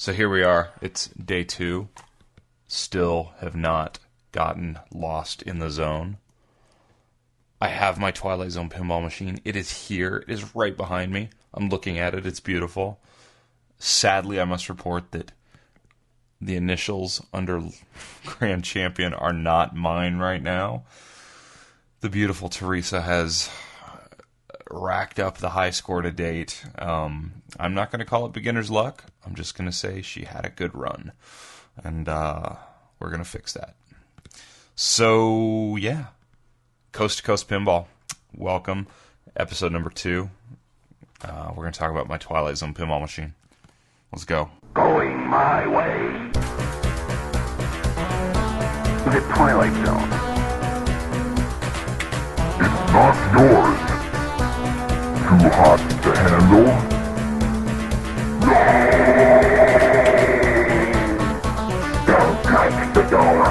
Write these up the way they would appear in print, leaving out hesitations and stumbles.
So here we are. It's day 2. Still have not gotten lost in the zone. I have my Twilight Zone pinball machine. It is here. It is right behind me. I'm looking at it. It's beautiful. Sadly, I must report that the initials under Grand Champion are not mine right now. The beautiful Teresa has racked up the high score to date. I'm not going to call it beginner's luck. I'm just going to say she had a good run. And we're going to fix that. So, yeah. Coast to Coast Pinball. Welcome. Episode number 2. We're going to talk about my Twilight Zone pinball machine. Let's go. Going my way. The Twilight Zone. It's not yours. Too hot to handle? No! Don't touch the door.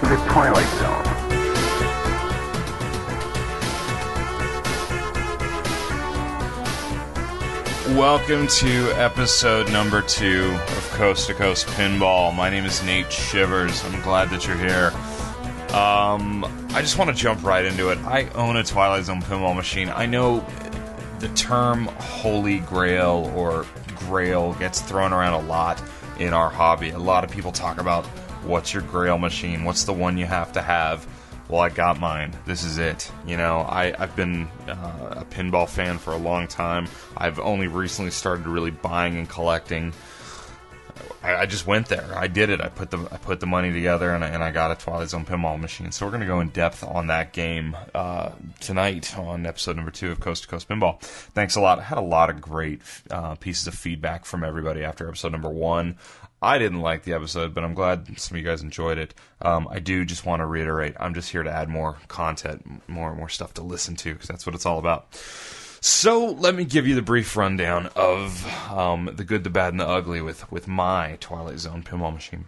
The Twilight Zone. Welcome to episode number 2 of Coast to Coast Pinball. My name is Nate Shivers. I'm glad that you're here. I just want to jump right into it. I own a Twilight Zone pinball machine. I know the term Holy Grail or Grail gets thrown around a lot in our hobby. A lot of people talk about what's your Grail machine, what's the one you have to have. Well, I got mine. This is it. You know, I've been a pinball fan for a long time. I've only recently started really buying and collecting. I just went there. I did it. I put the money together, and I got a Twilight Zone pinball machine. So we're going to go in depth on that game tonight on episode number 2 of Coast to Coast Pinball. Thanks a lot. I had a lot of great pieces of feedback from everybody after episode number 1. I didn't like the episode, but I'm glad some of you guys enjoyed it. I do just want to reiterate, I'm just here to add more content, more stuff to listen to, because that's what it's all about. So let me give you the brief rundown of the good, the bad, and the ugly with my Twilight Zone pinball machine.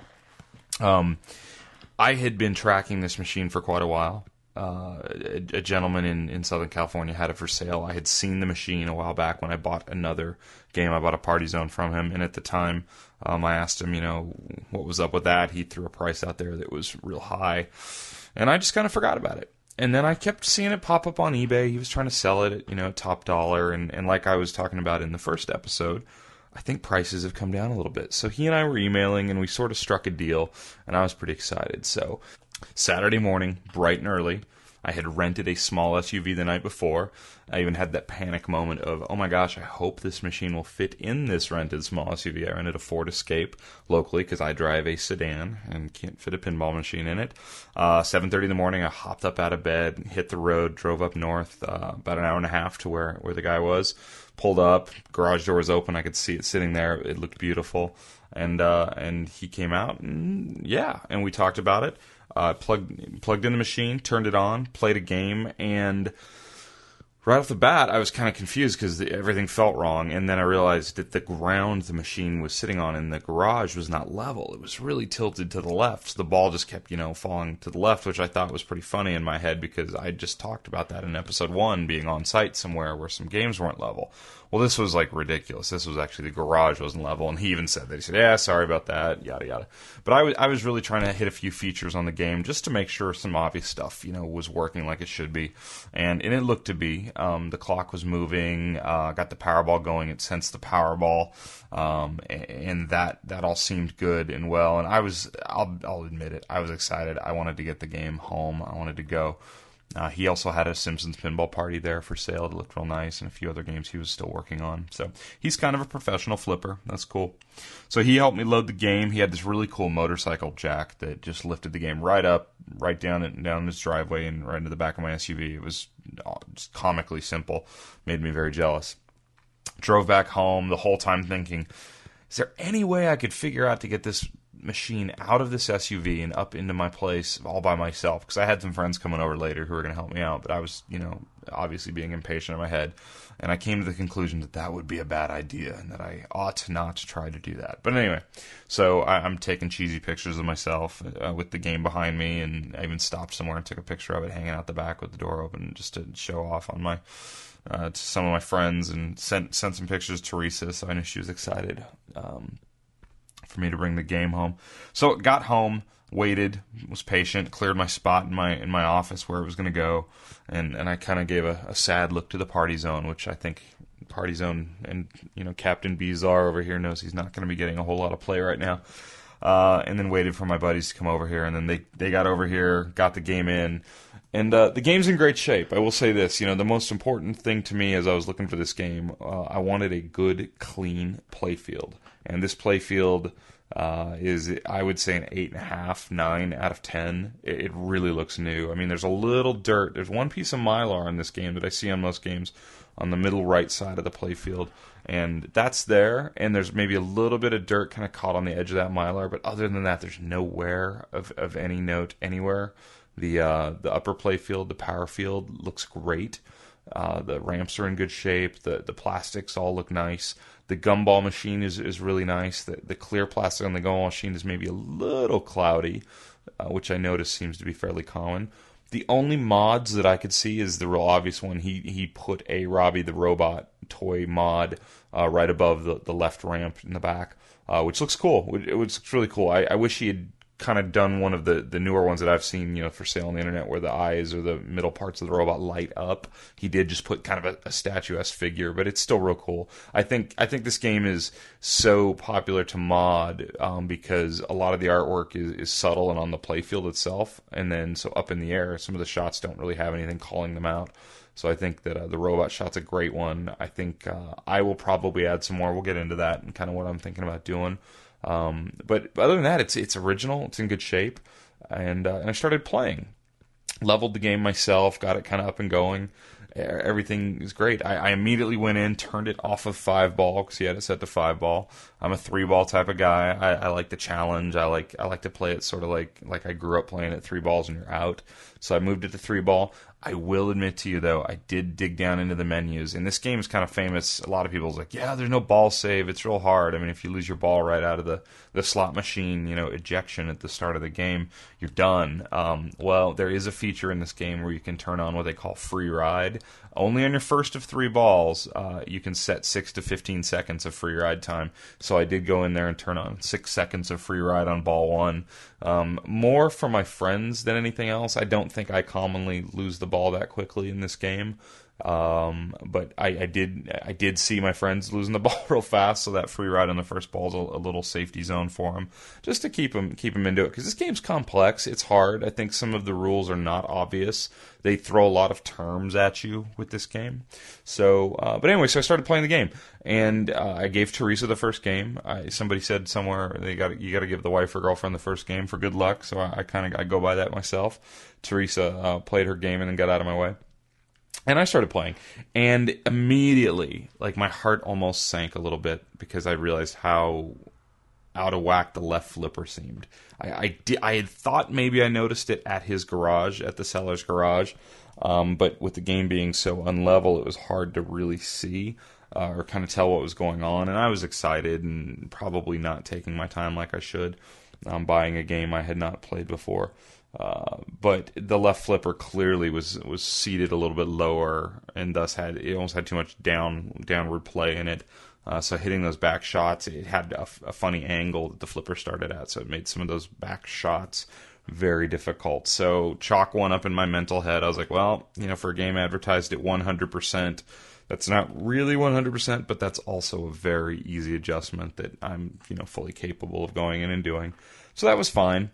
I had been tracking this machine for quite a while. A gentleman in Southern California had it for sale. I had seen the machine a while back when I bought another game. I bought a Party Zone from him, and at the time, I asked him, what was up with that. He threw a price out there that was real high, and I just kind of forgot about it. And then I kept seeing it pop up on eBay. He was trying to sell it at, top dollar, and like I was talking about in the first episode, I think prices have come down a little bit. So he and I were emailing, and we sort of struck a deal, and I was pretty excited. So Saturday morning, bright and early, I had rented a small SUV the night before. I even had that panic moment of, oh my gosh, I hope this machine will fit in this rented small SUV. I rented a Ford Escape locally because I drive a sedan and can't fit a pinball machine in it. 7:30 in the morning, I hopped up out of bed, hit the road, drove up north, about an hour and a half to where the guy was. Pulled up, garage door was open, I could see it sitting there. It looked beautiful. And he came out, and we talked about it. Plugged in the machine, turned it on, played a game, and right off the bat, I was kind of confused because everything felt wrong, and then I realized that the ground the machine was sitting on in the garage was not level. It was really tilted to the left, so the ball just kept, falling to the left, which I thought was pretty funny in my head because I just talked about that in episode 1, being on site somewhere where some games weren't level. Well, this was, ridiculous. This was actually the garage wasn't level, and he even said that. He said, yeah, sorry about that, yada, yada. But I was really trying to hit a few features on the game just to make sure some obvious stuff, was working like it should be. And it looked to be. The clock was moving, got the Powerball going, it sensed the Powerball, and that all seemed good and well. And I'll admit it, I was excited. I wanted to get the game home. I wanted to go. He also had a Simpsons pinball party there for sale. It looked real nice, and a few other games he was still working on. So he's kind of a professional flipper. That's cool. So he helped me load the game. He had this really cool motorcycle jack that just lifted the game right up, right down his driveway and right into the back of my SUV. It was just comically simple. Made me very jealous. Drove back home the whole time thinking, is there any way I could figure out to get this machine out of this SUV and up into my place all by myself? Because I had some friends coming over later who were going to help me out, but I was, obviously being impatient in my head, and I came to the conclusion that would be a bad idea and that I ought not to try to do that. But anyway, so I'm taking cheesy pictures of myself with the game behind me, and I even stopped somewhere and took a picture of it hanging out the back with the door open just to show off on my to some of my friends, and sent some pictures to Teresa, so I knew she was excited. for me to bring the game home. So got home, waited, was patient, cleared my spot in my office where it was going to go, and I kind of gave a sad look to the party zone, which I think party zone and Captain Bizarre over here knows he's not going to be getting a whole lot of play right now. And then waited for my buddies to come over here, and then they got over here, got the game in, and the game's in great shape. I will say this, the most important thing to me as I was looking for this game, I wanted a good, clean playfield, and this playfield is, I would say, an 8.5, 9 out of 10. It really looks new. I mean, there's a little dirt. There's one piece of Mylar in this game that I see on most games on the middle right side of the playfield, and that's there, and there's maybe a little bit of dirt kind of caught on the edge of that Mylar, but other than that, there's no wear of any note anywhere. The upper playfield, the power field, looks great. The ramps are in good shape. The plastics all look nice. The gumball machine is really nice. The clear plastic on the gumball machine is maybe a little cloudy, which I notice seems to be fairly common. The only mods that I could see is the real obvious one. He put a Robbie the Robot toy mod right above the left ramp in the back, which looks cool. It looks really cool. I wish he had kind of done one of the newer ones that I've seen, for sale on the internet, where the eyes or the middle parts of the robot light up. He did just put kind of a statuesque figure, but it's still real cool. I think this game is so popular to mod because a lot of the artwork is subtle and on the playfield itself, and then so up in the air, some of the shots don't really have anything calling them out. So I think that the robot shot's a great one. I think I will probably add some more. We'll get into that and kind of what I'm thinking about doing. But other than that, it's original. It's in good shape, and I started playing. Leveled the game myself, got it kind of up and going. Everything is great. I immediately went in, turned it off of 5-ball because he had it set to 5-ball. I'm a 3-ball type of guy. I like the challenge. I like to play it sort of like I grew up playing it 3 balls and you're out. So I moved it to 3-ball. I will admit to you, though, I did dig down into the menus, and this game is kind of famous. A lot of people's like, yeah, there's no ball save. It's real hard. I mean, if you lose your ball right out of the slot machine, ejection at the start of the game, you're done. Well, there is a feature in this game where you can turn on what they call free ride. Only on your first of 3 balls, you can set 6 to 15 seconds of free ride time. So I did go in there and turn on 6 seconds of free ride on ball 1. More for my friends than anything else. I don't think I commonly lose the ball that quickly in this game. But I did see my friends losing the ball real fast, so that free ride on the first ball is a little safety zone for them, just to keep them into it, because this game's complex. It's hard. I think some of the rules are not obvious. They throw a lot of terms at you with this game. So, but anyway, so I started playing the game, and I gave Teresa the first game. Somebody said somewhere you got to give the wife or girlfriend the first game for good luck. So I go by that myself. Teresa played her game and then got out of my way. And I started playing, and immediately, my heart almost sank a little bit because I realized how out of whack the left flipper seemed. I had thought maybe I noticed it at his garage, at the seller's garage, but with the game being so unlevel, it was hard to really see or kind of tell what was going on. And I was excited and probably not taking my time like I should, buying a game I had not played before. But the left flipper clearly was seated a little bit lower, and thus almost had too much downward play in it. So hitting those back shots, it had a funny angle that the flipper started at, so it made some of those back shots very difficult. So chalk one up in my mental head. I was like, well, for a game advertised at 100%, that's not really 100%, but that's also a very easy adjustment that I'm fully capable of going in and doing. So that was fine.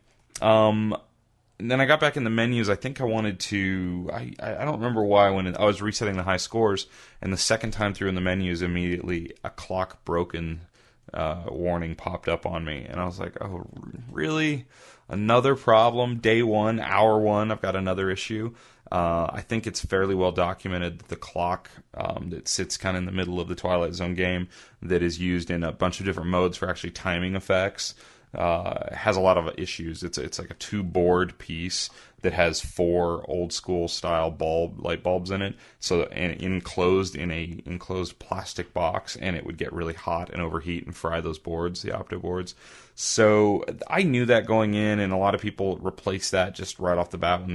And then I got back in the menus. I think I wanted to... I don't remember why I was resetting the high scores, and the second time through in the menus, immediately a clock broken warning popped up on me. And I was like, oh, really? Another problem? Day 1, hour 1, I've got another issue. I think it's fairly well documented that the clock that sits kind of in the middle of the Twilight Zone game, that is used in a bunch of different modes for actually timing effects, has a lot of issues. It's like a 2-board piece that has 4 old school style light bulbs in it, so and enclosed in a enclosed plastic box, and it would get really hot and overheat and fry those boards, the opto boards. So I knew that going in, and a lot of people replace that just right off the bat when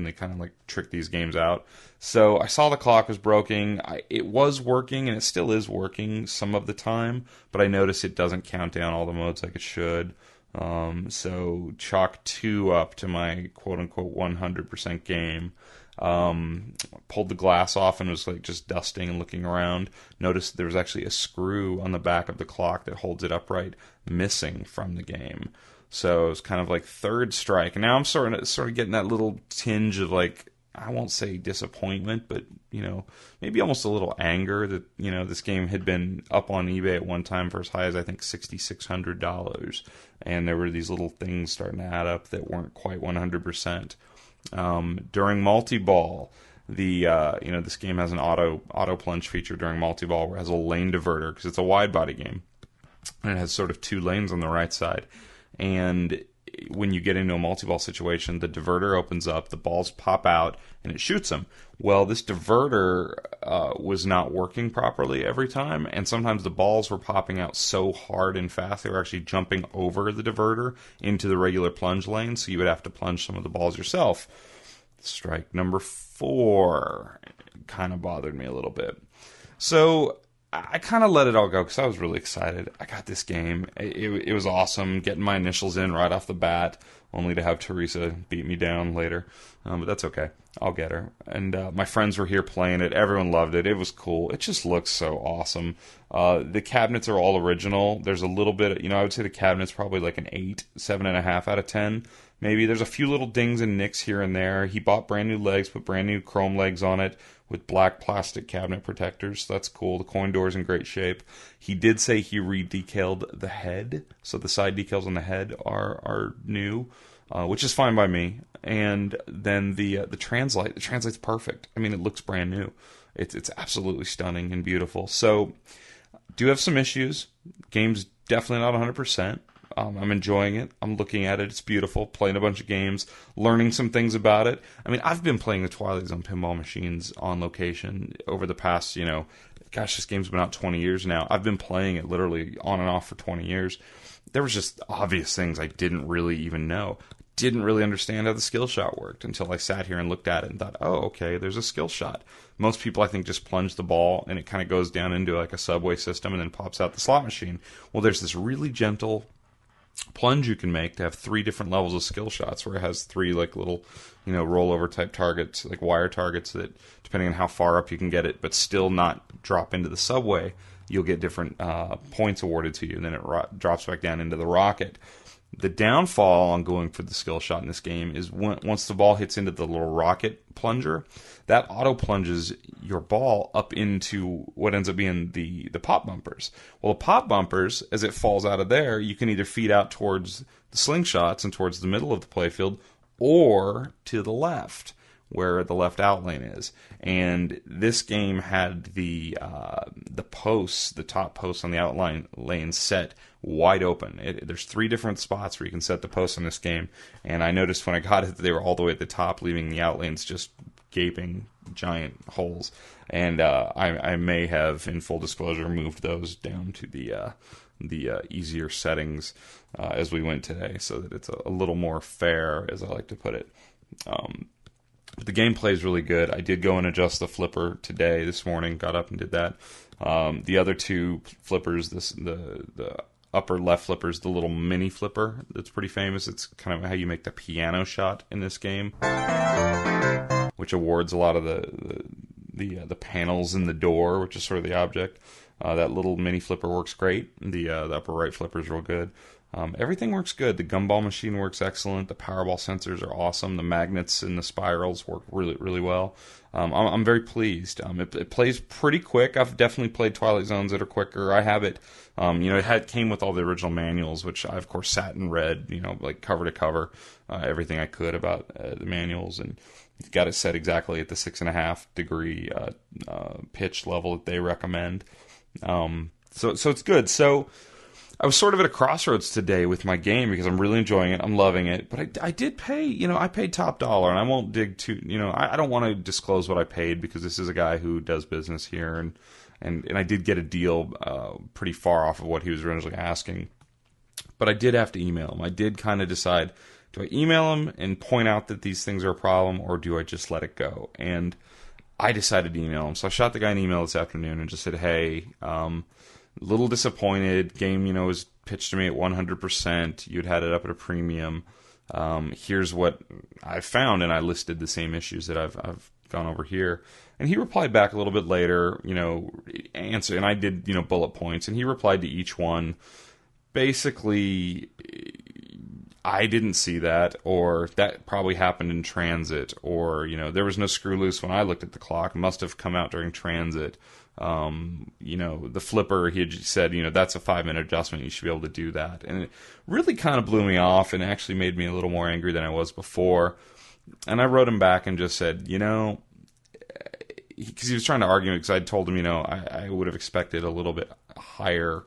they kind of like trick these games out. So I saw the clock was broken. It was working, and it still is working some of the time, but I noticed it doesn't count down all the modes like it should. So chalk 2 up to my quote-unquote 100% game. Pulled the glass off and was like just dusting and looking around. Noticed there was actually a screw on the back of the clock that holds it upright missing from the game. So it was kind of like third strike. And now I'm sort of getting that little tinge of like, I won't say disappointment, but, you know, maybe almost a little anger that, you know, this game had been up on eBay at one time for as high as I think $6,600. And there were these little things starting to add up that weren't quite 100%. During multi-ball, this game has an auto plunge feature during multi-ball where it has a lane diverter because it's a wide body game. And it has sort of 2 lanes on the right side. And when you get into a multi-ball situation, the diverter opens up, the balls pop out, and it shoots them. Well, this diverter was not working properly every time, and sometimes the balls were popping out so hard and fast they were actually jumping over the diverter into the regular plunge lane, so you would have to plunge some of the balls yourself. Strike number 4 kind of bothered me a little bit. So I kind of let it all go because I was really excited. I got this game. It was awesome, getting my initials in right off the bat, only to have Teresa beat me down later. But that's okay. I'll get her. And my friends were here playing it. Everyone loved it. It was cool. It just looks so awesome. The cabinets are all original. There's a little bit, I would say the cabinet's probably like an 8, 7.5 out of 10. Maybe there's a few little dings and nicks here and there. He bought brand new legs, put brand new chrome legs on it with black plastic cabinet protectors. So that's cool. The coin door's in great shape. He did say he re-decaled the head, so the side decals on the head are new, which is fine by me. And then the translate's perfect. I mean, it looks brand new. It's absolutely stunning and beautiful. So, do have some issues. Game's definitely not 100%. I'm enjoying it. I'm looking at it. It's beautiful. Playing a bunch of games. Learning some things about it. I mean, I've been playing the Twilight Zone pinball machines on location over the past, this game's been out 20 years now. I've been playing it literally on and off for 20 years. There was just obvious things I didn't really even know. Didn't really understand how the skill shot worked until I sat here and looked at it and thought, oh, okay, there's a skill shot. Most people, I think, just plunge the ball and it kind of goes down into like a subway system and then pops out the slot machine. Well, there's this really gentle plunge you can make to have 3 different levels of skill shots where it has 3 like little rollover type targets, like wire targets that depending on how far up you can get it but still not drop into the subway, you'll get different points awarded to you, and then it drops back down into the rocket. The downfall on going for the skill shot in this game is once the ball hits into the little rocket plunger, that auto plunges your ball up into what ends up being the pop bumpers. Well, the pop bumpers, as it falls out of there, you can either feed out towards the slingshots and towards the middle of the playfield, or to the left, where the left out lane is. And this game had the posts, the top posts on the outline lane set wide open. There's 3 different spots where you can set the posts in this game, and I noticed when I got it that they were all the way at the top, leaving the out lanes just gaping giant holes. And I may have, in full disclosure, moved those down to the easier settings as we went today, so that it's a little more fair, as I like to put it. But the gameplay is really good. I did go and adjust the flipper this morning. Got up and did that. The other 2 flippers, the upper left flipper is the little mini flipper that's pretty famous. It's kind of how you make the piano shot in this game, which awards a lot of the panels in the door, which is sort of the object. That little mini flipper works great. The upper right flipper is real good. Everything works good. The gumball machine works excellent. The Powerball sensors are awesome. The magnets and the spirals work really, really well. I'm very pleased. It plays pretty quick. I've definitely played Twilight Zones that are quicker. I have it. It came with all the original manuals, which I, of course, sat and read, like cover to cover, everything I could about the manuals, and got it set exactly at the 6.5 degree pitch level that they recommend. So it's good. So I was sort of at a crossroads today with my game because I'm really enjoying it. I'm loving it. But I did pay, I paid top dollar, and I won't dig too, I don't want to disclose what I paid because this is a guy who does business here, and I did get a deal pretty far off of what he was originally asking. But I did have to email him. I did kind of decide, do I email him and point out that these things are a problem, or do I just let it go? And I decided to email him. So I shot the guy an email this afternoon and just said, hey, a little disappointed. Game, was pitched to me at 100%. You'd had it up at a premium. Here's what I found, and I listed the same issues that I've gone over here. And he replied back a little bit later, answer, and I did, bullet points, and he replied to each one. Basically, I didn't see that, or that probably happened in transit, or, there was no screw loose when I looked at the clock. It must have come out during transit. The flipper, he had said, that's a 5-minute adjustment. You should be able to do that. And it really kind of blew me off and actually made me a little more angry than I was before. And I wrote him back and just said, because he was trying to argue, because I told him, I would have expected a little bit higher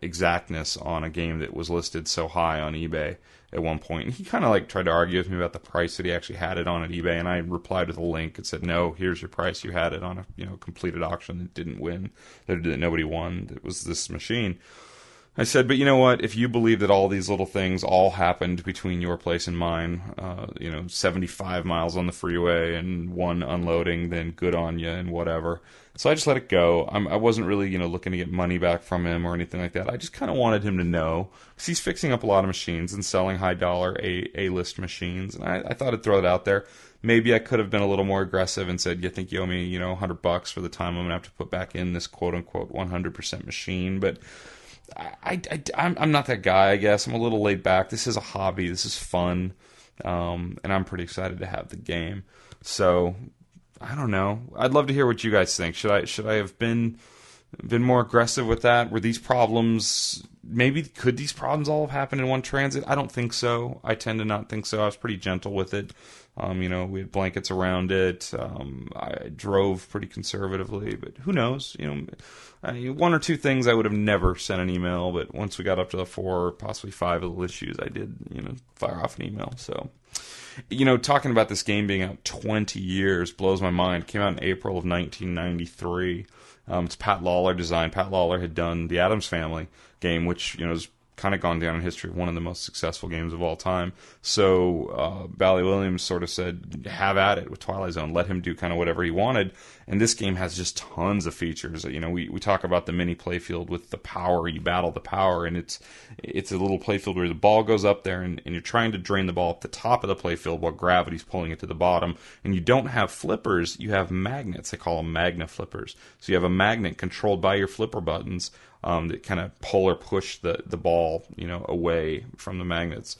exactness on a game that was listed so high on eBay at one point. And he kind of tried to argue with me about the price that he actually had it on at eBay, and I replied with a link and said, no, here's your price. You had it on a completed auction that didn't win, that nobody won. It was this machine. I said, but you know what? If you believe that all these little things all happened between your place and mine, 75 miles on the freeway and one unloading, then good on you and whatever. So I just let it go. I wasn't really, looking to get money back from him or anything like that. I just kind of wanted him to know, because he's fixing up a lot of machines and selling high-dollar A-list machines. And I thought I'd throw it out there. Maybe I could have been a little more aggressive and said, you think you owe me, $100 for the time I'm going to have to put back in this quote-unquote 100% machine. But I'm not that guy, I guess. I'm a little laid back. This is a hobby. This is fun. And I'm pretty excited to have the game. So, I don't know. I'd love to hear what you guys think. Should I have been more aggressive with that? Were these problems... could these problems all have happened in one transit? I don't think so. I tend to not think so. I was pretty gentle with it. We had blankets around it. I drove pretty conservatively, but who knows? One or two things I would have never sent an email, but once we got up to the 4, possibly 5 little issues, I did, fire off an email. So, talking about this game being out 20 years blows my mind. It came out in April of 1993. It's Pat Lawler design. Pat Lawler had done the Addams Family game, which, is kind of gone down in history, one of the most successful games of all time. So Bally Williams sort of said, have at it with Twilight Zone. Let him do kind of whatever he wanted. And this game has just tons of features. We talk about the mini playfield with the power. You battle the power, and it's a little playfield where the ball goes up there, and you're trying to drain the ball at the top of the playfield while gravity's pulling it to the bottom. And you don't have flippers. You have magnets. They call them magna flippers. So you have a magnet controlled by your flipper buttons that kind of pull or push the ball, away from the magnets.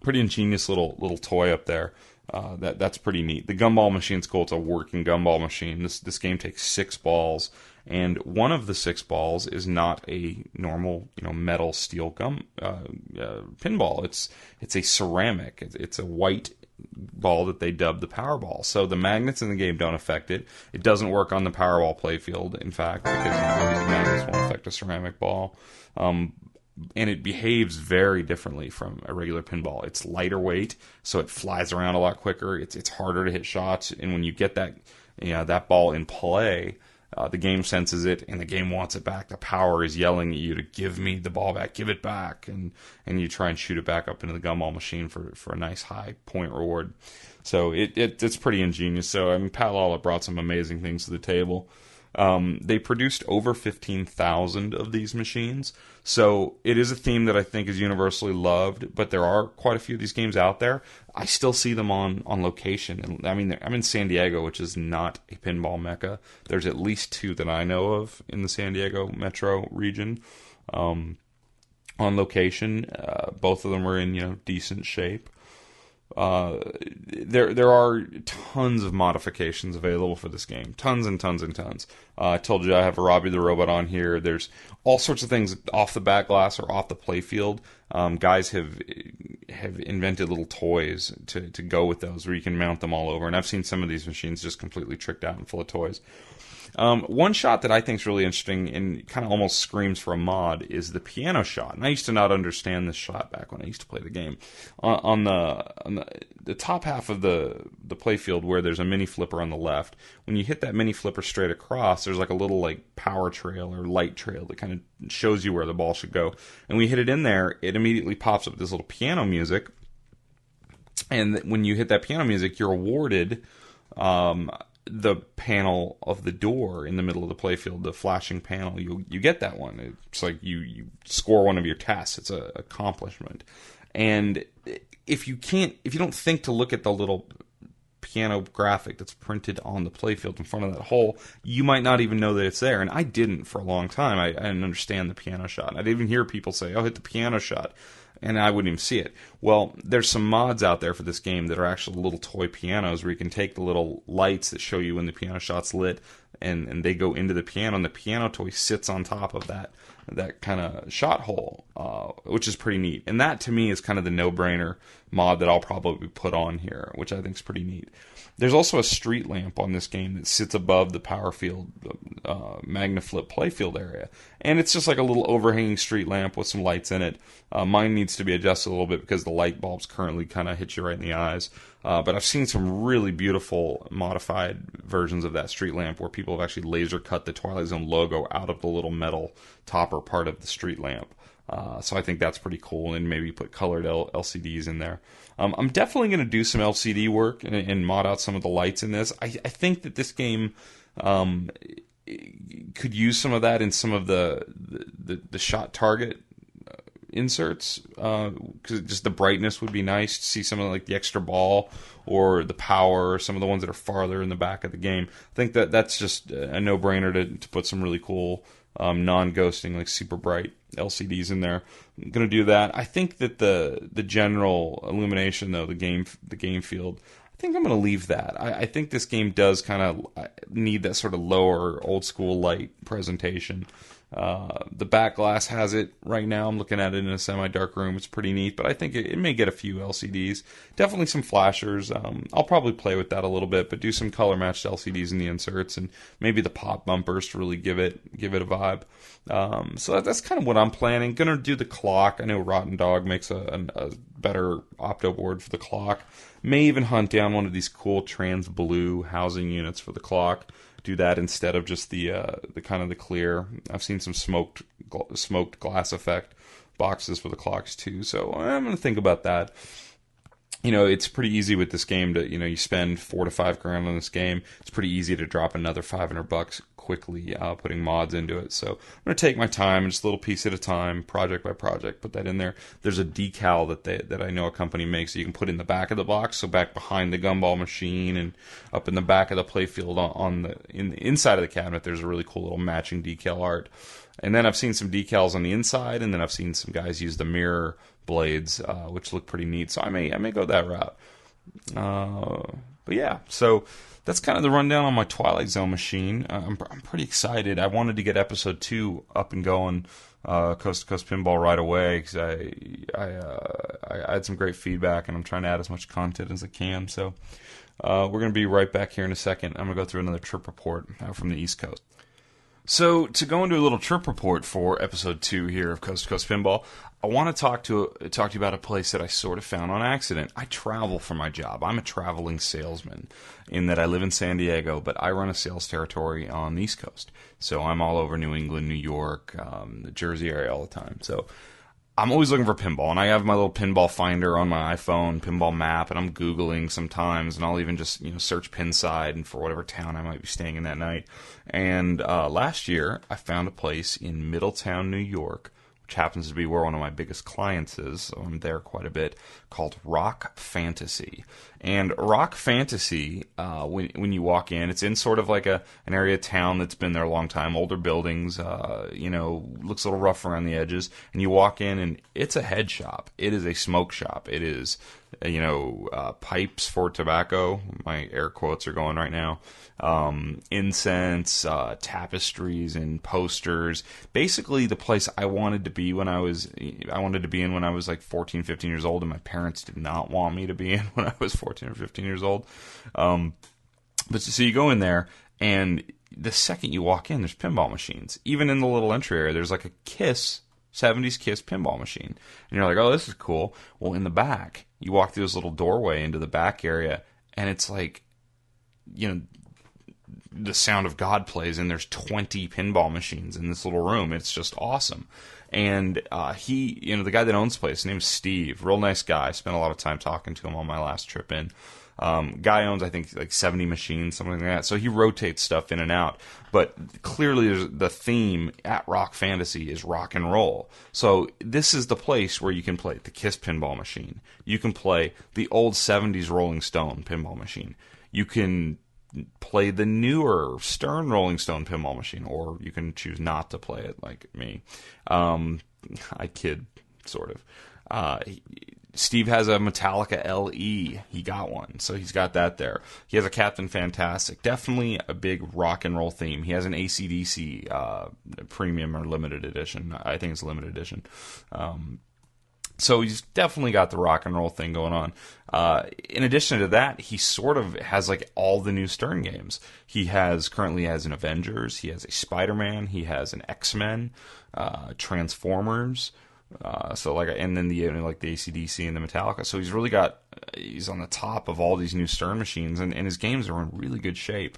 Pretty ingenious little toy up there. That's pretty neat. The gumball machine's cool. It's a working gumball machine. This game takes 6 balls, and one of the 6 balls is not a normal, metal steel pinball. It's a ceramic. It's a white ball that they dubbed the Powerball. So the magnets in the game don't affect it. It doesn't work on the Powerball playfield, in fact, because these magnets won't affect a ceramic ball. And it behaves very differently from a regular pinball. It's lighter weight, so it flies around a lot quicker. It's harder to hit shots, and when you get that ball in play, the game senses it, and the game wants it back. The power is yelling at you to give me the ball back, give it back, and you try and shoot it back up into the gumball machine for a nice high point reward. So it's pretty ingenious. So Pat Lawler brought some amazing things to the table. They produced over 15,000 of these machines, so it is a theme that I think is universally loved, but there are quite a few of these games out there. I still see them on location, and I'm in San Diego, which is not a pinball mecca. There's at least 2 that I know of in the San Diego metro region on location. Both of them are in decent shape. There are tons of modifications available for this game. Tons and tons and tons. I told you I have a Robbie the Robot on here. There's all sorts of things off the back glass or off the playfield. Guys have invented little toys to go with those where you can mount them all over. And I've seen some of these machines just completely tricked out and full of toys. One shot that I think is really interesting and kind of almost screams for a mod is the piano shot. And I used to not understand this shot back when I used to play the game. On the top half of the playfield where there's a mini flipper on the left, when you hit that mini flipper straight across, there's like a little like power trail or light trail that kind of shows you where the ball should go. And when you hit it in there, it immediately pops up this little piano music. And when you hit that piano music, you're awarded the panel of the door in the middle of the playfield, the flashing panel. You get that one. It's like you score one of your tasks. It's an accomplishment. And if you don't think to look at the little piano graphic that's printed on the playfield in front of that hole, you might not even know that it's there. And I didn't for a long time. I didn't understand the piano shot. I'd even hear people say, "Oh, hit the piano shot," and I wouldn't even see it. Well, there's some mods out there for this game that are actually little toy pianos where you can take the little lights that show you when the piano shot's lit, and they go into the piano, and the piano toy sits on top of that kind of shot hole, which is pretty neat. And that, to me, is kind of the no-brainer mod that I'll probably put on here, which I think is pretty neat. There's also a street lamp on this game that sits above the power field, Magnaflip playfield area. And it's just like a little overhanging street lamp with some lights in it. Mine needs to be adjusted a little bit because the light bulbs currently kind of hit you right in the eyes. But I've seen some really beautiful modified versions of that street lamp where people have actually laser cut the Twilight Zone logo out of the little metal topper part of the street lamp. So I think that's pretty cool, and maybe put colored LCDs in there. I'm definitely going to do some LCD work and mod out some of the lights in this. I think that this game could use some of that in some of the shot target inserts, because just the brightness would be nice to see some of like the extra ball or the power or some of the ones that are farther in the back of the game. I think that's just a no-brainer to put some really cool non-ghosting, like super bright LCDs in there. I'm gonna do that. I think that the general illumination, though, the game field, I think I'm gonna leave that. I think this game does kind of need that sort of lower old school light presentation. The back glass has it right now. I'm looking at it in a semi-dark room. It's pretty neat, but I think it may get a few LCDs. Definitely some flashers. I'll probably play with that a little bit, but do some color-matched LCDs in the inserts and maybe the pop bumpers to really give it a vibe. So that's kind of what I'm planning. Gonna do the clock. I know Rotten Dog makes a better opto board for the clock. May even hunt down one of these cool trans blue housing units for the clock. Do that instead of just the kind of the clear. I've seen some smoked glass effect boxes for the clocks too, so I'm gonna think about that. It's pretty easy with this game to, you spend $4 to $5 grand on this game. It's pretty easy to drop another $500 quickly, putting mods into it. So I'm gonna take my time, just a little piece at a time, project by project, put that in there. There's a decal that I know a company makes that you can put in the back of the box, so back behind the gumball machine and up in the back of the playfield in the inside of the cabinet. There's a really cool little matching decal art. And then I've seen some decals on the inside, and then I've seen some guys use the mirror blades, which look pretty neat. So I may go that route. But yeah, so that's kind of the rundown on my Twilight Zone machine. I'm pretty excited. I wanted to get episode 2 up and going, Coast to Coast Pinball, right away, because I had some great feedback, and I'm trying to add as much content as I can. So we're going to be right back here in a second. I'm going to go through another trip report from the East Coast. So, to go into a little trip report for episode 2 here of Coast to Coast Pinball, I want to talk to you about a place that I sort of found on accident. I travel for my job. I'm a traveling salesman in that I live in San Diego, but I run a sales territory on the East Coast. So I'm all over New England, New York, the Jersey area all the time. So I'm always looking for pinball, and I have my little pinball finder on my iPhone, pinball map, and I'm Googling sometimes, and I'll even just search Pinside and for whatever town I might be staying in that night. And last year, I found a place in Middletown, New York, which happens to be where one of my biggest clients is, so I'm there quite a bit, called Rock Fantasy. And Rock Fantasy, when you walk in, it's in sort of like an area of town that's been there a long time, older buildings, looks a little rough around the edges, and you walk in and it's a head shop. It is a smoke shop. It is, pipes for tobacco. My air quotes are going right now. Incense, tapestries, and posters. Basically, the place I wanted to be when I was like 14, 15 years old, and my parents did not want me to be in when I was 14 or 15 years old. But so you go in there, and the second you walk in, there's pinball machines. Even in the little entry area, there's like a Kiss 70s Kiss pinball machine. And you're like, oh, this is cool. Well, in the back, you walk through this little doorway into the back area, and it's like, the Sound of God plays, and there's 20 pinball machines in this little room. It's just awesome. And the guy that owns the place, his name's Steve. Real nice guy. Spent a lot of time talking to him on my last trip in. Guy owns, I think, like 70 machines, something like that. So he rotates stuff in and out. But clearly the theme at Rock Fantasy is rock and roll. So this is the place where you can play the Kiss pinball machine. You can play the old 70s Rolling Stone pinball machine. You can play the newer Stern Rolling Stone pinball machine, or you can choose not to play it like me. I kid, sort of. Steve has a Metallica LE. He got one, so he's got that there. He has a Captain Fantastic. Definitely a big rock and roll theme. He has an AC/DC premium or limited edition. I think it's limited edition. So he's definitely got the rock and roll thing going on. In addition to that, he sort of has like all the new Stern games. He currently has an Avengers, he has a Spider-Man, he has an X-Men, Transformers, and then the AC/DC and the Metallica. So he's on the top of all these new Stern machines, and his games are in really good shape.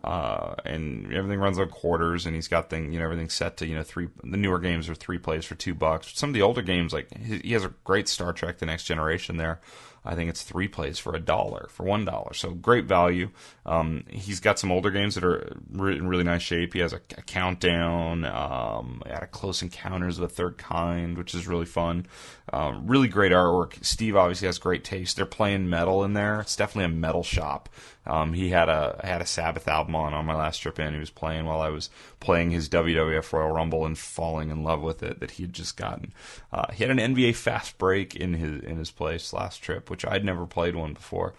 And everything runs on quarters, and he's got everything set to the newer games are 3 plays for $2. Some of the older games, like he has a great Star Trek: The Next Generation there. I think it's 3 plays for $1. So great value. He's got some older games that are in really nice shape. He has a Countdown, a Close Encounters of the Third Kind, which is really fun. Really great artwork. Steve obviously has great taste. They're playing metal in there. It's definitely a metal shop. He had a Sabbath album on my last trip in. He was playing while I was playing his WWF Royal Rumble and falling in love with it that he had just gotten. He had an NBA Fast Break in his place last trip, which I'd never played one before.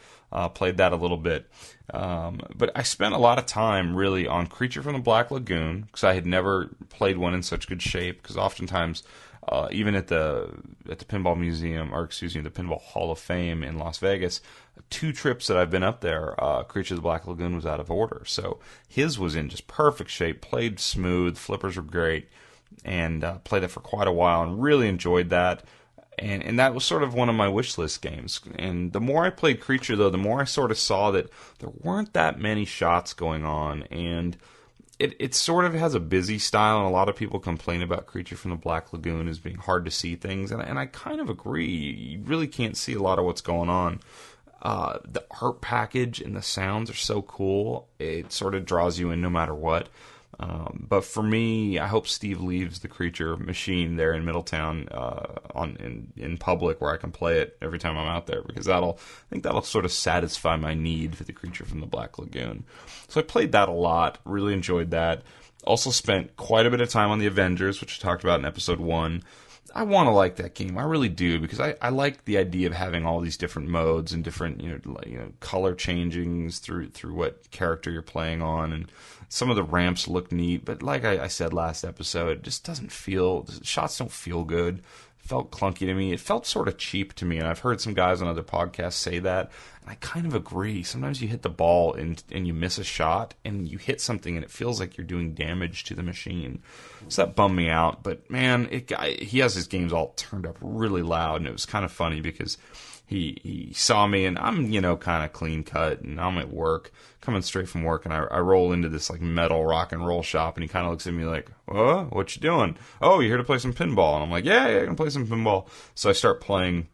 Played that a little bit. But I spent a lot of time really on Creature from the Black Lagoon, because I had never played one in such good shape, because oftentimes even at the Pinball Museum, or excuse me, the Pinball Hall of Fame in Las Vegas, 2 trips that I've been up there, Creature of the Black Lagoon was out of order. So his was in just perfect shape, played smooth, flippers were great, and played it for quite a while and really enjoyed that. And that was sort of one of my wish list games. And the more I played Creature, though, the more I sort of saw that there weren't that many shots going on, and it sort of has a busy style, and a lot of people complain about Creature from the Black Lagoon as being hard to see things, and I kind of agree. You really can't see a lot of what's going on. The art package and the sounds are so cool. It sort of draws you in no matter what. But for me, I hope Steve leaves the Creature machine there in Middletown in public where I can play it every time I'm out there, because I think that'll sort of satisfy my need for the Creature from the Black Lagoon. So I played that a lot, really enjoyed that. Also spent quite a bit of time on the Avengers, which I talked about in episode 1. I want to like that game. I really do, because I like the idea of having all these different modes and different color changings through what character you're playing on, and some of the ramps look neat. But like I said last episode, it just doesn't feel. The shots don't feel good. It felt clunky to me. It felt sort of cheap to me, and I've heard some guys on other podcasts say that, and I kind of agree. Sometimes you hit the ball and you miss a shot, and you hit something, and it feels like you're doing damage to the machine. So that bummed me out. But man, he has his games all turned up really loud, and it was kind of funny because he saw me, and I'm kind of clean cut, and I'm at work, coming straight from work, and I roll into this like metal rock and roll shop, and he kind of looks at me like, "Oh, what you doing? Oh, you here to play some pinball?" And I'm like, "Yeah, I can play some pinball." So I start playing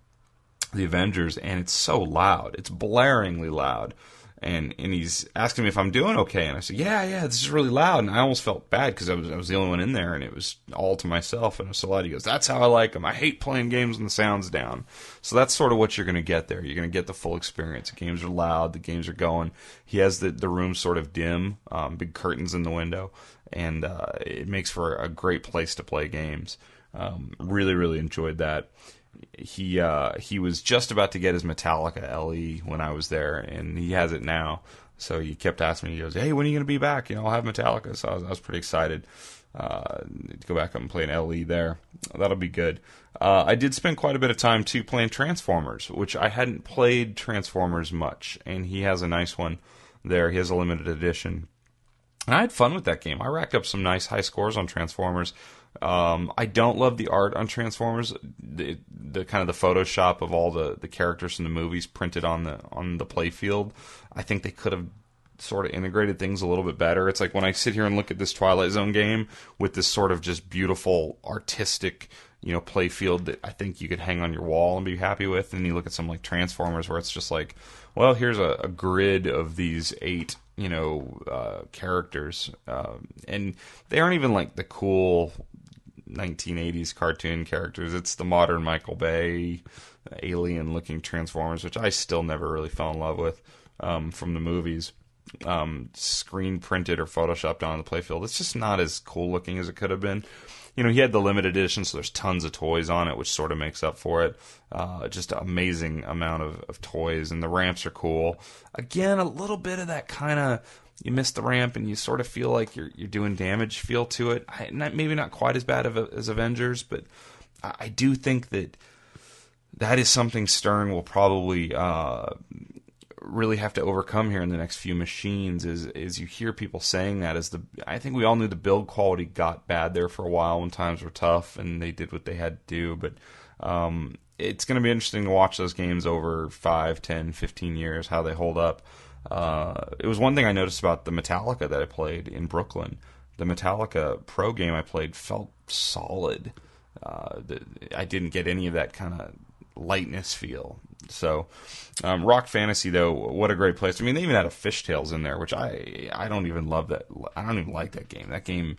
the Avengers, and it's so loud, it's blaringly loud. And he's asking me if I'm doing okay, and I said, yeah, this is really loud. And I almost felt bad because I was the only one in there, and it was all to myself, and it was so loud. He goes, "That's how I like them. I hate playing games when the sound's down." So that's sort of what you're going to get there. You're going to get the full experience. The games are loud, the games are going. He has the room sort of dim, big curtains in the window, and it makes for a great place to play games. Really, really enjoyed that. He was just about to get his Metallica LE when I was there, and he has it now. So he kept asking me, he goes, "Hey, when are you going to be back? I'll have Metallica." So I was pretty excited to go back up and play an LE there. That'll be good. I did spend quite a bit of time, too, playing Transformers, which I hadn't played Transformers much, and he has a nice one there. He has a limited edition. And I had fun with that game. I racked up some nice high scores on Transformers. I don't love the art on Transformers. The kind of the Photoshop of all the characters from the movies printed on the playfield. I think they could have sort of integrated things a little bit better. It's like when I sit here and look at this Twilight Zone game with this sort of just beautiful artistic, playfield that I think you could hang on your wall and be happy with, and you look at something like Transformers where it's just like, well, here's a grid of these 8 characters, and they aren't even like the cool 1980s cartoon characters. It's the modern Michael Bay alien looking Transformers, which I still never really fell in love with from the movies. Screen printed or photoshopped on the playfield. It's just not as cool looking as it could have been. He had the limited edition, so there's tons of toys on it, which sort of makes up for it. Just an amazing amount of toys, and the ramps are cool. Again, a little bit of that kind of, you miss the ramp and you sort of feel like you're doing damage feel to it. Maybe not quite as bad as Avengers, but I do think that is something Stern will probably really have to overcome here in the next few machines. Is you hear people saying that I think we all knew the build quality got bad there for a while when times were tough and they did what they had to do, but it's going to be interesting to watch those games over 5, 10, 15 years, how they hold up. It was one thing I noticed about the Metallica that I played in Brooklyn. The Metallica Pro game I played felt solid. I didn't get any of that kind of lightness feel. So, Rock Fantasy, though, what a great place. I mean, they even had a Fishtails in there, which I don't even love that. I don't even like that game. That game,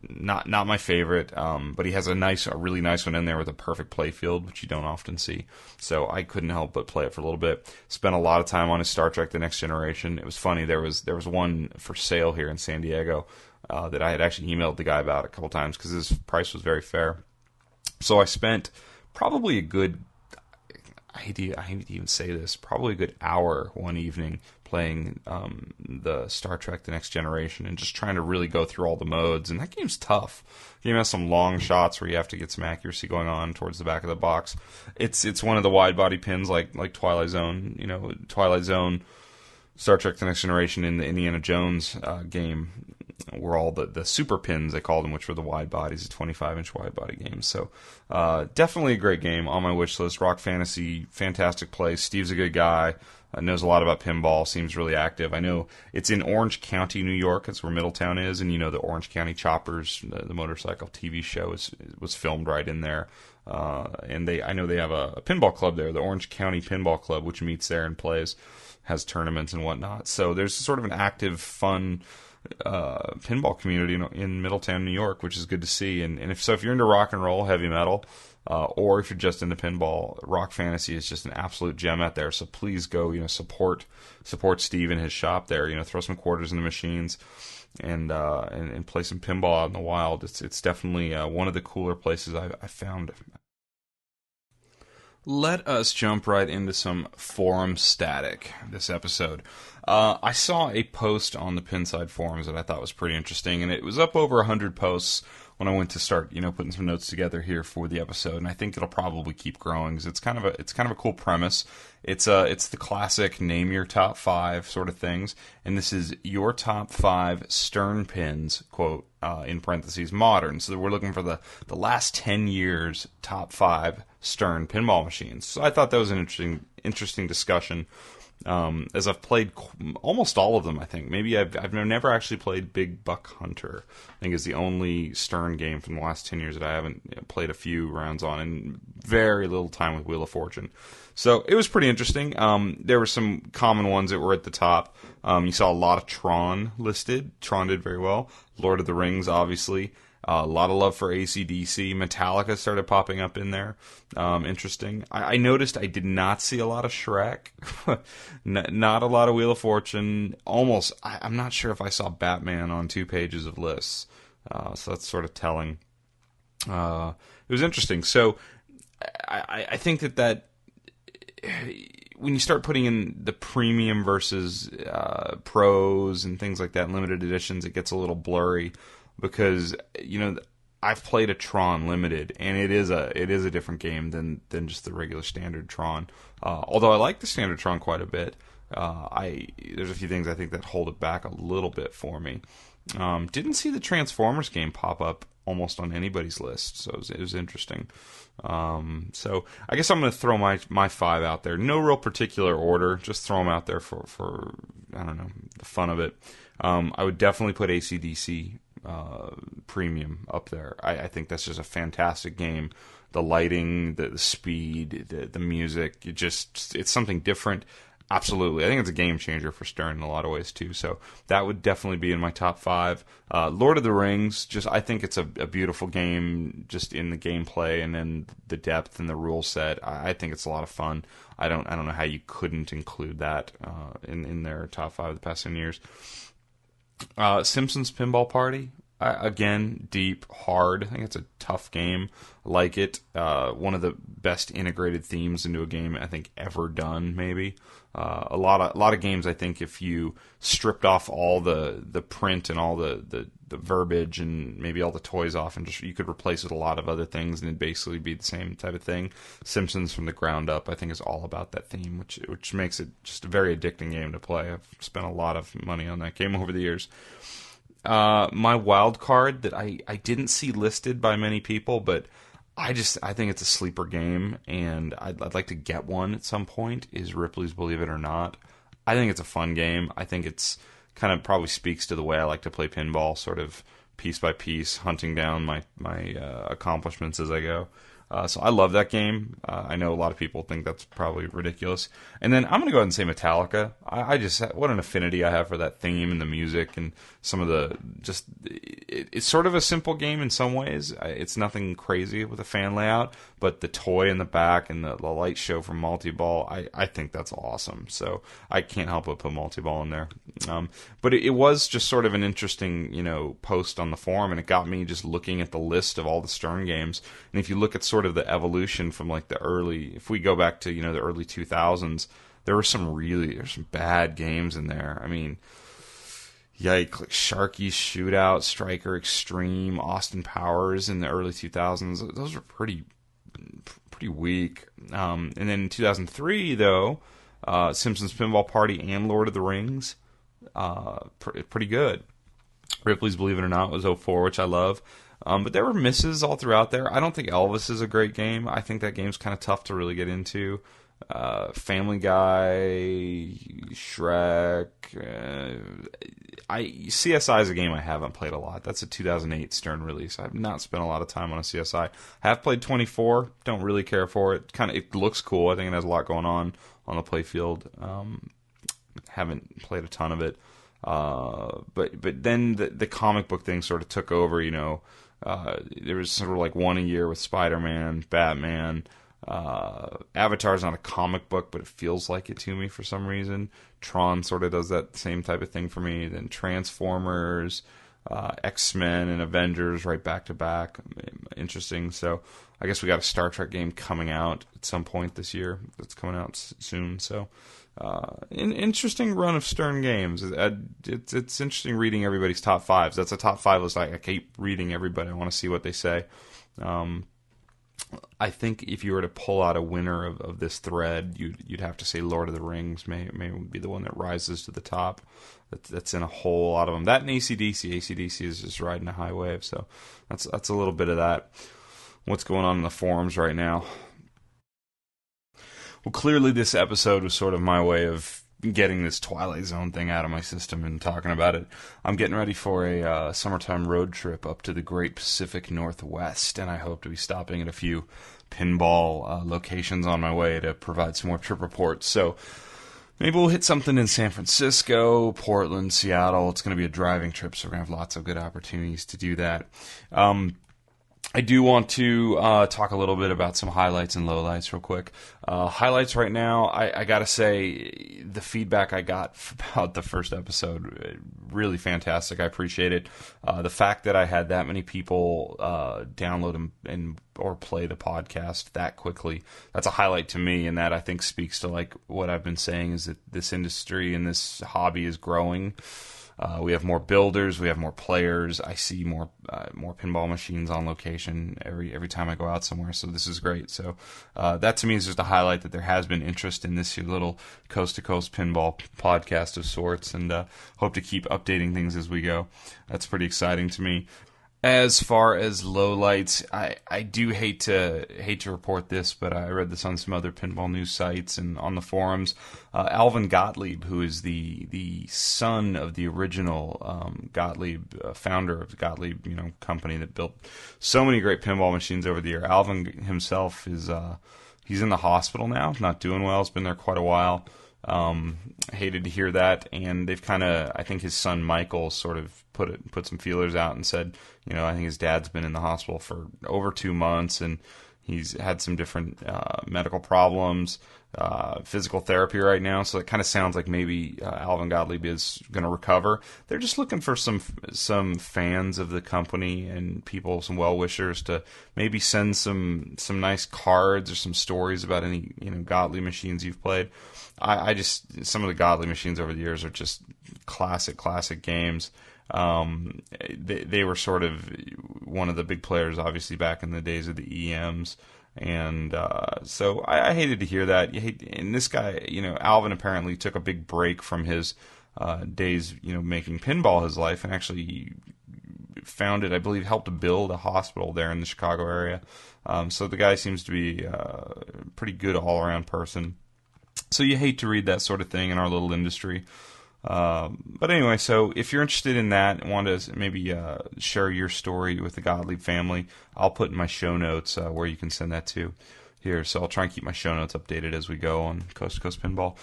not my favorite, but he has a really nice one in there with a perfect playfield, which you don't often see. So I couldn't help but play it for a little bit. Spent a lot of time on his Star Trek: The Next Generation. It was funny. There was one for sale here in San Diego that I had actually emailed the guy about a couple times because his price was very fair. So I spent probably a good, I hate to even say this, probably a good hour one evening playing the Star Trek: The Next Generation and just trying to really go through all the modes. And that game's tough. The game has some long shots where you have to get some accuracy going on towards the back of the box. It's one of the wide body pins like Twilight Zone. Twilight Zone, Star Trek: The Next Generation, in the Indiana Jones game were all the super pins, they called them, which were the wide bodies, the 25-inch wide body games. So definitely a great game on my wish list. Rock Fantasy, fantastic place. Steve's a good guy. Knows a lot about pinball, seems really active. I know it's in Orange County, New York. That's where Middletown is, and the Orange County Choppers, the motorcycle TV show, was filmed right in there. And I know they have a pinball club there, the Orange County Pinball Club, which meets there and plays, has tournaments and whatnot. So there's sort of an active, fun pinball community in Middletown, New York, which is good to see. And if you're into rock and roll, heavy metal, or if you're just into pinball, Rock Fantasy is just an absolute gem out there. So please go, support Steve in his shop there. Throw some quarters in the machines and play some pinball out in the wild. It's definitely one of the cooler places I found. Let us jump right into some forum static this episode. I saw a post on the Pinside forums that I thought was pretty interesting, and it was up over 100 posts when I went to start, putting some notes together here for the episode, and I think it'll probably keep growing because it's kind of a cool premise. It's the classic name your top 5 sort of things, and this is your top 5 Stern pins, quote, in parentheses, modern. So we're looking for the last 10 years top 5 Stern pinball machines. So I thought that was an interesting discussion. As I've played almost all of them, I think. Maybe I've never actually played Big Buck Hunter. I think is the only Stern game from the last 10 years that I haven't played a few rounds on, and very little time with Wheel of Fortune. So it was pretty interesting. There were some common ones that were at the top. You saw a lot of Tron listed. Tron did very well. Lord of the Rings, obviously. A lot of love for AC/DC. Metallica started popping up in there. Interesting. I noticed I did not see a lot of Shrek. Not a lot of Wheel of Fortune. Almost. I'm not sure if I saw Batman on 2 pages of lists. So that's sort of telling. It was interesting. So I think that when you start putting in the premium versus pros and things like that, limited editions, it gets a little blurry. Because, I've played a Tron Limited, and it is a different game than just the regular standard Tron. Although I like the standard Tron quite a bit. There's a few things I think that hold it back a little bit for me. Didn't see the Transformers game pop up almost on anybody's list, so it was interesting. So I guess I'm going to throw my 5 out there. No real particular order, just throw them out there for I don't know, the fun of it. I would definitely put AC/DC Premium up there. I think that's just a fantastic game. The lighting, the speed, the music, it's something different. Absolutely. I think it's a game changer for Stern in a lot of ways, too. So that would definitely be in my top 5. Lord of the Rings, I think it's a beautiful game just in the gameplay and then the depth and the rule set. I think it's a lot of fun. I don't know how you couldn't include that in their top 5 of the past 10 years. Simpsons Pinball Party. Again, deep, hard. I think it's a tough game. I like it. One of the best integrated themes into a game I think ever done. Maybe a lot of games. I think if you stripped off all the print and all the verbiage and maybe all the toys off and just you could replace it with a lot of other things and it'd basically be the same type of thing. Simpsons from the ground up, I think, is all about that theme, which makes it just a very addicting game to play. I've spent a lot of money on that game over the years. My wild card that I didn't see listed by many people, but I think it's a sleeper game, and I'd like to get one at some point, is Ripley's Believe It or Not. I think it's a fun game. I think it's kind of probably speaks to the way I like to play pinball, sort of piece by piece, hunting down my accomplishments as I go. So I love that game. I know a lot of people think that's probably ridiculous. And then I'm going to go ahead and say Metallica. I just, what an affinity I have for that theme and the music and some of the, it's sort of a simple game in some ways. It's nothing crazy with a fan layout, but the toy in the back and the light show from Multi-Ball, I think that's awesome. So I can't help but put Multi-Ball in there. But it was just sort of an interesting, post on the forum, and it got me just looking at the list of all the Stern games. And if you look at sort of the evolution from like the early, if we go back to, the early 2000s, there's some bad games in there. I mean, yikes, like Sharky's Shootout, Striker Extreme, Austin Powers in the early 2000s. Those were pretty weak. And then in 2003, though, Simpsons Pinball Party and Lord of the Rings, pretty good. Ripley's Believe It or Not was 04, which I love. But there were misses all throughout there. I don't think Elvis is a great game. I think that game's kind of tough to really get into. Family Guy, Shrek. CSI is a game I haven't played a lot. That's a 2008 Stern release. I've not spent a lot of time on a CSI. I have played 24. Don't really care for it. It looks cool. I think it has a lot going on the playfield. Haven't played a ton of it. But then the comic book thing sort of took over. There was sort of like one a year with Spider-Man, Batman. Avatar's not a comic book, but it feels like it to me for some reason. Tron sort of does that same type of thing for me. Then Transformers, X-Men, and Avengers right back to back. Interesting. So I guess we got a Star Trek game coming out at some point this year. That's coming out soon. So an interesting run of Stern games. It's interesting reading everybody's top 5s. That's a top 5 list. I keep reading everybody. I want to see what they say. I think if you were to pull out a winner of this thread, you'd have to say Lord of the Rings may be the one that rises to the top. That's in a whole lot of them. That and AC/DC. AC/DC is just riding a high wave. So that's a little bit of that. What's going on in the forums right now? Well, clearly this episode was sort of my way of getting this Twilight Zone thing out of my system and talking about it. I'm getting ready for a summertime road trip up to the Great Pacific Northwest, and I hope to be stopping at a few pinball locations on my way to provide some more trip reports. So maybe we'll hit something in San Francisco, Portland, Seattle. It's going to be a driving trip, so we're going to have lots of good opportunities to do that. I do want to talk a little bit about some highlights and lowlights real quick. Highlights right now, I got to say, the feedback I got about the first episode, really fantastic. I appreciate it. The fact that I had that many people download or play the podcast that quickly, that's a highlight to me, and that I think speaks to like what I've been saying is that this industry and this hobby is growing. We have more builders, we have more players. I see more pinball machines on location every time I go out somewhere. So this is great. So that to me is just a highlight that there has been interest in this little Coast to Coast Pinball podcast of sorts, and hope to keep updating things as we go. That's pretty exciting to me. As far as lowlights, I do hate to report this, but I read this on some other pinball news sites and on the forums. Alvin Gottlieb, who is the son of the original Gottlieb, founder of the Gottlieb company that built so many great pinball machines over the year. Alvin himself is he's in the hospital now, not doing well. It's been there quite a while. Hated to hear that, and they've kind of, I think his son Michael sort of put some feelers out and said, I think his dad's been in the hospital for over 2 months, and he's had some different medical problems, physical therapy right now, so it kind of sounds like maybe Alvin Gottlieb is going to recover. They're just looking for some fans of the company and people, some well-wishers, to maybe send some nice cards or some stories about any Gottlieb machines you've played. I just, some of the Gottlieb machines over the years are just classic games. They were sort of one of the big players, obviously, back in the days of the EMs. And so I hated to hear that. And this guy, Alvin apparently took a big break from his days, making pinball his life, and actually founded, I believe, helped build a hospital there in the Chicago area. So the guy seems to be a pretty good all-around person. So you hate to read that sort of thing in our little industry. But anyway, so if you're interested in that and want to maybe share your story with the Gottlieb family, I'll put in my show notes where you can send that to here. So I'll try and keep my show notes updated as we go on Coast to Coast Pinball.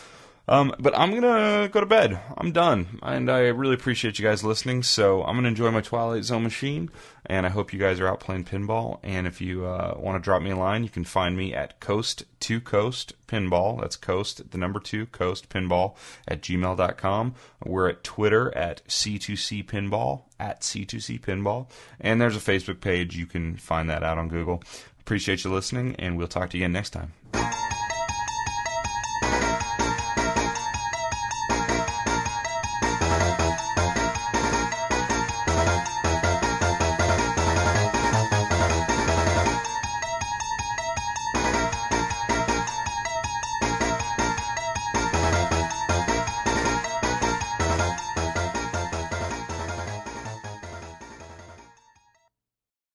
But I'm going to go to bed. I'm done. And I really appreciate you guys listening. So I'm going to enjoy my Twilight Zone machine. And I hope you guys are out playing pinball. And if you want to drop me a line, you can find me at Coast2Coast Pinball. That's Coast, the number 2, Coast Pinball at gmail.com. We're at Twitter at C2C Pinball, at C2C Pinball. And there's a Facebook page. You can find that out on Google. Appreciate you listening, and we'll talk to you again next time.